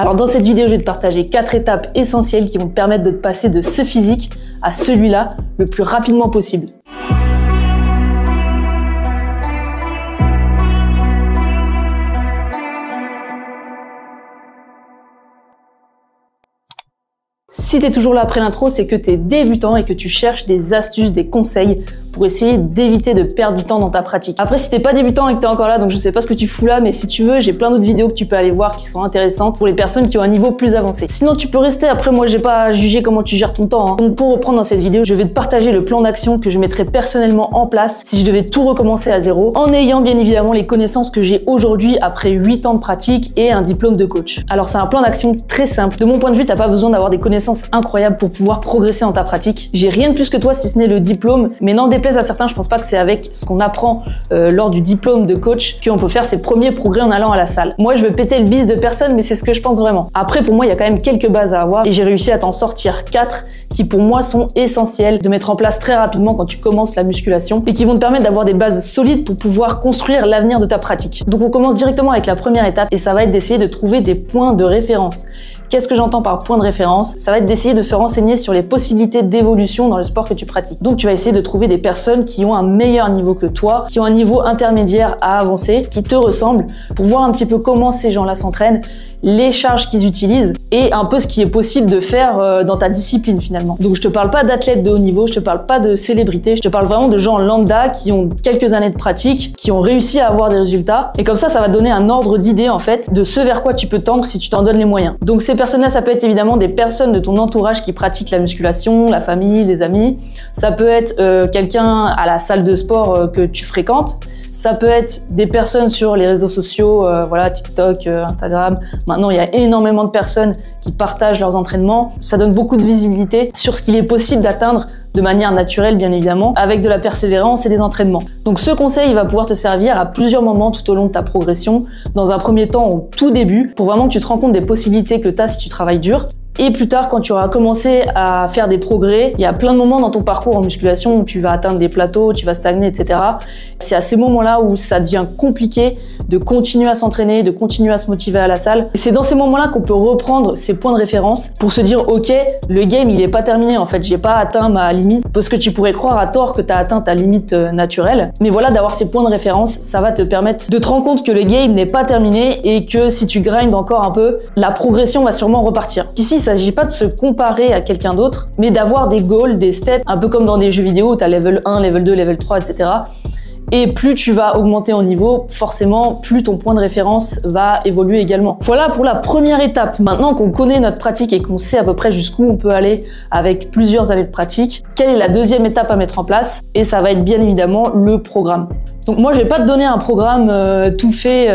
Alors dans cette vidéo, je vais te partager 4 étapes essentielles qui vont te permettre de te passer de ce physique à celui-là le plus rapidement possible. Si tu es toujours là après l'intro, c'est que tu es débutant et que tu cherches des astuces, des conseils pour essayer d'éviter de perdre du temps dans ta pratique. Après, si t'es pas débutant et que tu es encore là, donc je sais pas ce que tu fous là, mais si tu veux, j'ai plein d'autres vidéos que tu peux aller voir qui sont intéressantes pour les personnes qui ont un niveau plus avancé. Sinon, tu peux rester. Après, moi, j'ai pas à juger comment tu gères ton temps, hein. Donc pour reprendre dans cette vidéo, je vais te partager le plan d'action que je mettrais personnellement en place si je devais tout recommencer à zéro, en ayant bien évidemment les connaissances que j'ai aujourd'hui après 8 ans de pratique et un diplôme de coach. Alors c'est un plan d'action très simple. De mon point de vue, t'as pas besoin d'avoir des connaissances incroyables pour pouvoir progresser dans ta pratique. J'ai rien de plus que toi si ce n'est le diplôme, mais n'en déplaise à certains, je pense pas que c'est avec ce qu'on apprend lors du diplôme de coach qu'on peut faire ses premiers progrès en allant à la salle. Moi, je veux péter le bise de personne, mais c'est ce que je pense vraiment. Après, pour moi, il y a quand même quelques bases à avoir et j'ai réussi à t'en sortir 4 qui pour moi sont essentielles de mettre en place très rapidement quand tu commences la musculation et qui vont te permettre d'avoir des bases solides pour pouvoir construire l'avenir de ta pratique. Donc on commence directement avec la première étape et ça va être d'essayer de trouver des points de référence. Qu'est-ce que j'entends par point de référence? Ça va être d'essayer de se renseigner sur les possibilités d'évolution dans le sport que tu pratiques. Donc tu vas essayer de trouver des personnes qui ont un meilleur niveau que toi, qui ont un niveau intermédiaire à avancer, qui te ressemblent, pour voir un petit peu comment ces gens-là s'entraînent, les charges qu'ils utilisent et un peu ce qui est possible de faire dans ta discipline finalement. Donc je te parle pas d'athlètes de haut niveau, je te parle pas de célébrités, je te parle vraiment de gens lambda qui ont quelques années de pratique, qui ont réussi à avoir des résultats et comme ça va te donner un ordre d'idée en fait de ce vers quoi tu peux tendre si tu t'en donnes les moyens. Donc ces personnes-là, ça peut être évidemment des personnes de ton entourage qui pratiquent la musculation, la famille, les amis. Ça peut être quelqu'un à la salle de sport que tu fréquentes. Ça peut être des personnes sur les réseaux sociaux, voilà, TikTok, Instagram. Maintenant, il y a énormément de personnes qui partagent leurs entraînements. Ça donne beaucoup de visibilité sur ce qu'il est possible d'atteindre de manière naturelle, bien évidemment, avec de la persévérance et des entraînements. Donc ce conseil, il va pouvoir te servir à plusieurs moments tout au long de ta progression. Dans un premier temps, au tout début, pour vraiment que tu te rends compte des possibilités que tu as si tu travailles dur. Et plus tard, quand tu auras commencé à faire des progrès, il y a plein de moments dans ton parcours en musculation où tu vas atteindre des plateaux, tu vas stagner, etc. C'est à ces moments-là où ça devient compliqué de continuer à s'entraîner, de continuer à se motiver à la salle. Et c'est dans ces moments-là qu'on peut reprendre ces points de référence pour se dire « Ok, le game, il est pas terminé en fait, j'ai pas atteint ma limite. » Parce que tu pourrais croire à tort que tu as atteint ta limite naturelle. Mais voilà, d'avoir ces points de référence, ça va te permettre de te rendre compte que le game n'est pas terminé et que si tu grindes encore un peu, la progression va sûrement repartir. Ici, il s'agit pas de se comparer à quelqu'un d'autre, mais d'avoir des goals, des steps, un peu comme dans des jeux vidéo où tu as level 1, level 2, level 3, etc. Et plus tu vas augmenter en niveau, forcément, plus ton point de référence va évoluer également. Voilà pour la première étape. Maintenant qu'on connaît notre pratique et qu'on sait à peu près jusqu'où on peut aller avec plusieurs années de pratique, quelle est la deuxième étape à mettre en place? Et ça va être bien évidemment le programme. Donc moi, je vais pas te donner un programme tout fait,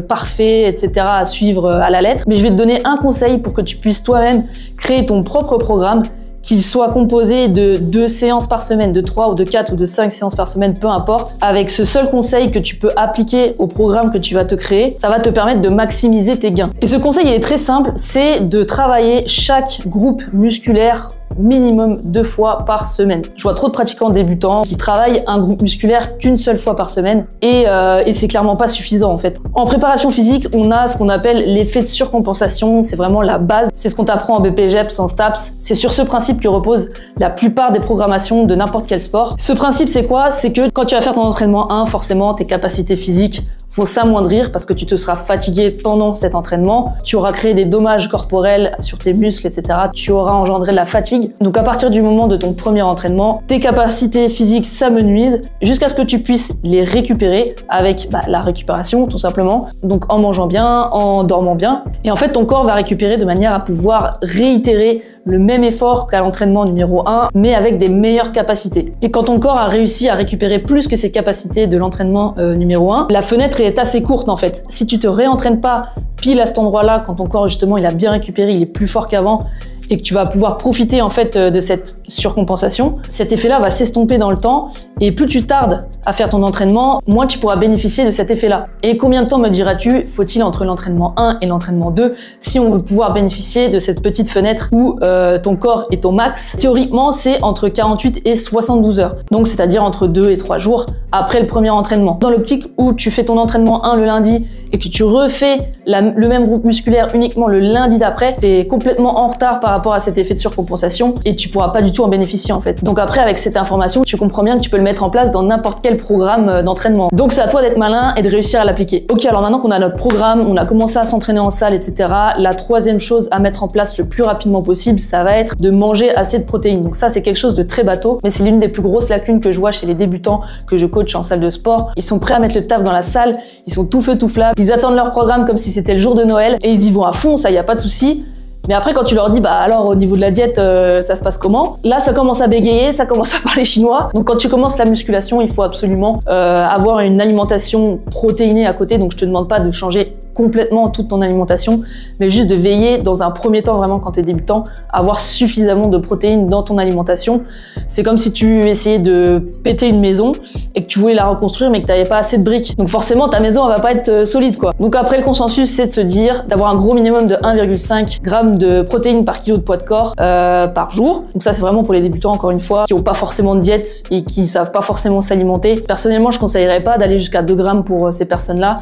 parfait, etc. à suivre à la lettre, mais je vais te donner un conseil pour que tu puisses toi-même créer ton propre programme, qu'il soit composé de 2 séances par semaine, de 3 ou de 4 ou de 5 séances par semaine, peu importe. Avec ce seul conseil que tu peux appliquer au programme que tu vas te créer, ça va te permettre de maximiser tes gains. Et ce conseil, il est très simple, c'est de travailler chaque groupe musculaire minimum 2 fois par semaine. Je vois trop de pratiquants débutants qui travaillent un groupe musculaire qu'une seule fois par semaine et c'est clairement pas suffisant en fait. En préparation physique, on a ce qu'on appelle l'effet de surcompensation, c'est vraiment la base, c'est ce qu'on t'apprend en BPGEPS, en STAPS, c'est sur ce principe que repose la plupart des programmations de n'importe quel sport. Ce principe c'est quoi? C'est que quand tu vas faire ton entraînement 1, forcément tes capacités physiques vont s'amoindrir parce que tu te seras fatigué pendant cet entraînement, tu auras créé des dommages corporels sur tes muscles, etc. Tu auras engendré de la fatigue. Donc à partir du moment de ton premier entraînement, tes capacités physiques s'amenuisent jusqu'à ce que tu puisses les récupérer avec la récupération tout simplement. Donc en mangeant bien, en dormant bien. Et en fait ton corps va récupérer de manière à pouvoir réitérer le même effort qu'à l'entraînement numéro 1, mais avec des meilleures capacités. Et quand ton corps a réussi à récupérer plus que ses capacités de l'entraînement numéro 1, la fenêtre est assez courte en fait. Si tu te réentraînes pas pile à cet endroit-là, quand ton corps justement il a bien récupéré, il est plus fort qu'avant et que tu vas pouvoir profiter en fait de cette surcompensation, cet effet-là va s'estomper dans le temps et plus tu tardes à faire ton entraînement, moins tu pourras bénéficier de cet effet-là. Et combien de temps me diras-tu faut-il entre l'entraînement 1 et l'entraînement 2 si on veut pouvoir bénéficier de cette petite fenêtre où ton corps est au max? Théoriquement, c'est entre 48 et 72 heures. Donc c'est-à-dire entre 2 et 3 jours après le premier entraînement. Dans l'optique où tu fais ton entraînement 1 le lundi et que tu refais le même groupe musculaire uniquement le lundi d'après, t'es complètement en retard par rapport à cet effet de surcompensation et tu pourras pas du tout en bénéficier en fait. Donc après, avec cette information, tu comprends bien que tu peux le mettre en place dans n'importe quel programme d'entraînement. Donc c'est à toi d'être malin et de réussir à l'appliquer. Ok, alors maintenant qu'on a notre programme, on a commencé à s'entraîner en salle, etc. La troisième chose à mettre en place le plus rapidement possible, ça va être de manger assez de protéines. Donc ça, c'est quelque chose de très bateau, mais c'est l'une des plus grosses lacunes que je vois chez les débutants que je coach en salle de sport. Ils sont prêts à mettre le taf dans la salle, ils sont tout feu tout flamme, ils attendent leur programme comme si c'était le jour de Noël et ils y vont à fond, ça y a pas de souci. Mais après, quand tu leur dis, bah alors au niveau de la diète, ça se passe comment? Là, ça commence à bégayer, ça commence à parler chinois. Donc quand tu commences la musculation, il faut absolument avoir une alimentation protéinée à côté. Donc je te demande pas de changer complètement toute ton alimentation, mais juste de veiller dans un premier temps, vraiment quand tu es débutant, à avoir suffisamment de protéines dans ton alimentation. C'est comme si tu essayais de péter une maison et que tu voulais la reconstruire mais que tu n'avais pas assez de briques. Donc forcément, ta maison elle va pas être solide quoi. Donc après, le consensus, c'est de se dire d'avoir un gros minimum de 1,5 g de protéines par kilo de poids de corps par jour. Donc ça, c'est vraiment pour les débutants, encore une fois, qui n'ont pas forcément de diète et qui savent pas forcément s'alimenter. Personnellement, je conseillerais pas d'aller jusqu'à 2 grammes pour ces personnes-là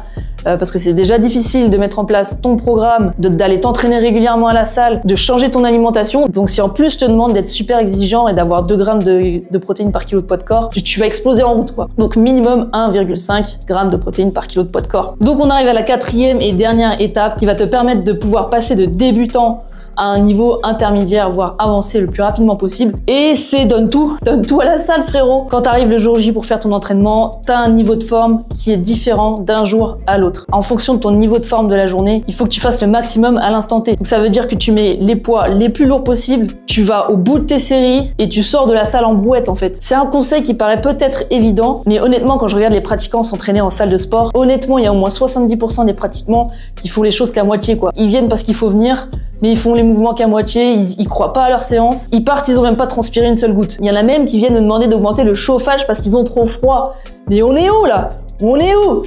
parce que c'est déjà difficile de mettre en place ton programme, d'aller t'entraîner régulièrement à la salle, de changer ton alimentation. Donc si en plus je te demande d'être super exigeant et d'avoir 2 grammes de protéines par kilo de poids de corps, tu vas exploser en route quoi. Donc minimum 1,5 g de protéines par kilo de poids de corps. Donc on arrive à la quatrième et dernière étape qui va te permettre de pouvoir passer de débutant à un niveau intermédiaire, voire avancé le plus rapidement possible. Et c'est donne tout à la salle frérot. Quand t'arrives le jour J pour faire ton entraînement, t'as un niveau de forme qui est différent d'un jour à l'autre. En fonction de ton niveau de forme de la journée, il faut que tu fasses le maximum à l'instant T. Donc ça veut dire que tu mets les poids les plus lourds possibles, tu vas au bout de tes séries et tu sors de la salle en brouette en fait. C'est un conseil qui paraît peut-être évident, mais honnêtement quand je regarde les pratiquants s'entraîner en salle de sport, honnêtement il y a au moins 70% des pratiquants qui font les choses qu'à moitié quoi. Ils viennent parce qu'il faut venir, mais ils font les mouvements qu'à moitié, ils croient pas à leur séance, ils partent, ils ont même pas transpiré une seule goutte. Il y en a même qui viennent me demander d'augmenter le chauffage parce qu'ils ont trop froid. Mais on est où là? On est où?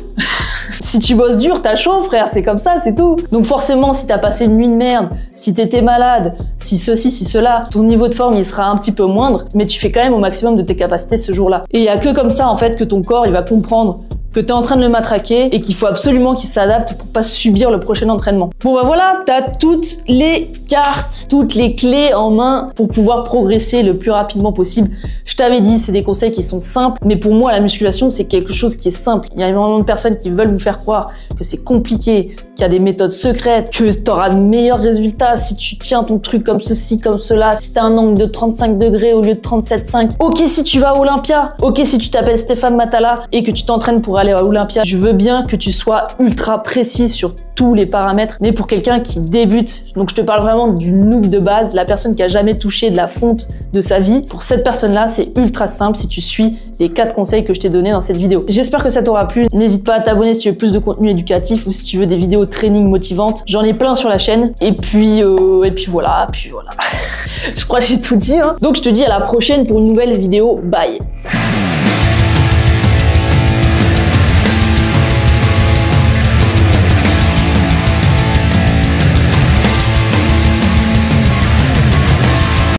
Si tu bosses dur, t'as chaud frère, c'est comme ça, c'est tout. Donc forcément, si t'as passé une nuit de merde, si t'étais malade, si ceci, si cela, ton niveau de forme il sera un petit peu moindre, mais tu fais quand même au maximum de tes capacités ce jour-là. Et il y a que comme ça en fait que ton corps il va comprendre que tu es en train de le matraquer et qu'il faut absolument qu'il s'adapte pour pas subir le prochain entraînement. Bon bah voilà, tu as toutes les cartes, toutes les clés en main pour pouvoir progresser le plus rapidement possible. Je t'avais dit, c'est des conseils qui sont simples, mais pour moi la musculation c'est quelque chose qui est simple. Il y a énormément de personnes qui veulent vous faire croire que c'est compliqué, qu'il y a des méthodes secrètes, que tu auras de meilleurs résultats si tu tiens ton truc comme ceci, comme cela, si tu as un angle de 35 degrés au lieu de 37,5. Ok si tu vas à Olympia, ok si tu t'appelles Stéphane Matala et que tu t'entraînes pour aller à Olympia, je veux bien que tu sois ultra précis sur tous les paramètres, mais pour quelqu'un qui débute, donc je te parle vraiment du noob de base, la personne qui a jamais touché de la fonte de sa vie, pour cette personne-là, c'est ultra simple si tu suis les 4 conseils que je t'ai donnés dans cette vidéo. J'espère que ça t'aura plu. N'hésite pas à t'abonner si tu veux plus de contenu éducatif ou si tu veux des vidéos training motivantes. J'en ai plein sur la chaîne. Et puis voilà. Je crois que j'ai tout dit, hein. Donc je te dis à la prochaine pour une nouvelle vidéo. Bye.